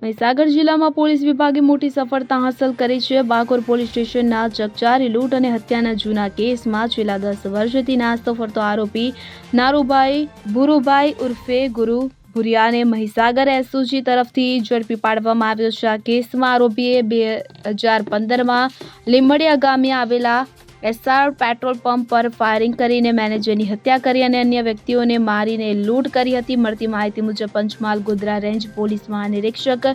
મહીસાગર જિલ્લામાં પોલીસ વિભાગે મોટી સફળતા હાંસલ કરી છે। બાકોર પોલીસ સ્ટેશનના ચકચારી લૂંટ અને હત્યાના જૂના કેસમાં છેલ્લા 10 વર્ષથી નાસ્તો ફરતો આરોપી નારુભાઈ ભુરુભાઈ ઉર્ફે ગુરુ ભુરિયાને મહીસાગર એસઓજી તરફથી ઝડપી પાડવામાં આવ્યો છે। આ કેસમાં આરોપીએ 2015માં લીંબડિયા ગામે આવેલા એસઆર પેટ્રોલ પંપ પર ફાયરિંગ કરીને મેનેજરની હત્યા કરી અને અન્ય વ્યક્તિઓને મારીને લૂંટ કરી હતી। મળતી માહિતી મુજબ પંચમહાલ ગોધરા રેન્જ પોલીસ મહાનિરીક્ષક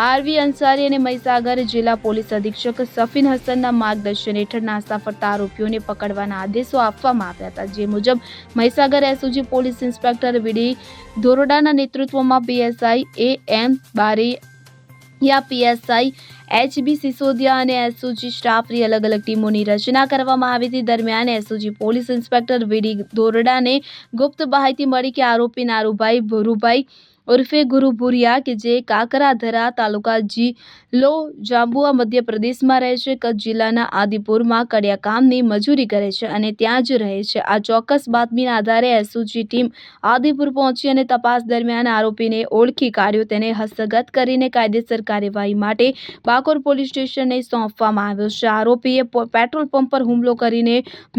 આરવી અંસારી અને મહીસાગર જિલ્લા પોલીસ અધિક્ષક સફીન હસનના માર્ગદર્શન હેઠળ નાસ્તા ફરતા આરોપીઓને પકડવાના આદેશો આપવામાં આવ્યા હતા। જે મુજબ Mahisagar SOG police inspector VD દોરડાના નેતૃત્વમાં PSI M Baria, PSI HB Sisodiya અને એસઓજી સ્ટાફની અલગ અલગ ટીમોની રચના કરવામાં આવી હતી। દરમિયાન એસઓજી પોલીસ ઇન્સ્પેક્ટર વીડી દોરડાને ગુપ્ત માહિતી મળી કે આરોપી નારુભાઈ ભુરુભાઈ ઉર્ફે ગુરુ ભુરિયા કે જે કાકરાધરા તાલુકા જિલ્લો જાંબુઆ મધ્યપ્રદેશમાં રહે છે, કચ્છ જિલ્લાના આદિપુરમાં કડિયા કામની મજૂરી કરે છે અને ત્યાં જ રહે છે। આ ચોક્કસ બાતમીના આધારે એસઓજી ટીમ આદિપુર પહોંચી અને તપાસ દરમિયાન આરોપીને ઓળખી કાઢ્યો। તેને હસ્તગત કરીને કાયદેસર કાર્યવાહી માટે બાકોર પોલીસ સ્ટેશનને સોંપવામાં આવ્યો છે। આરોપીએ પેટ્રોલ પંપ પર હુમલો કરીને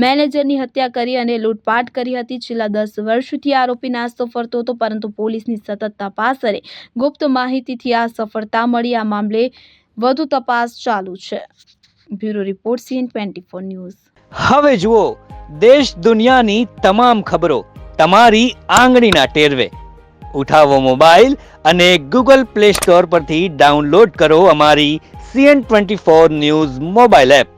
મેનેજરની હત્યા કરી અને લૂંટપાટ કરી હતી। છેલ્લા 10 વર્ષથી આરોપી નાસ્તો ફરતો હતો, પરંતુ પોલીસની સતત તપાસ અને ગુપ્ત માહિતીથી આ સફળતા મળી। આ મામલે વધુ તપાસ ચાલુ છે। Bureau report CN24 news. હવે જુઓ દેશ દુનિયાની તમામ ખબરો તમારી આંગળીના ટેરવે। ઉઠાવો મોબાઈલ અને ગૂગલ પ્લે સ્ટોર પરથી ડાઉનલોડ કરો અમારી CN24 ન્યૂઝ મોબાઈલ એપ।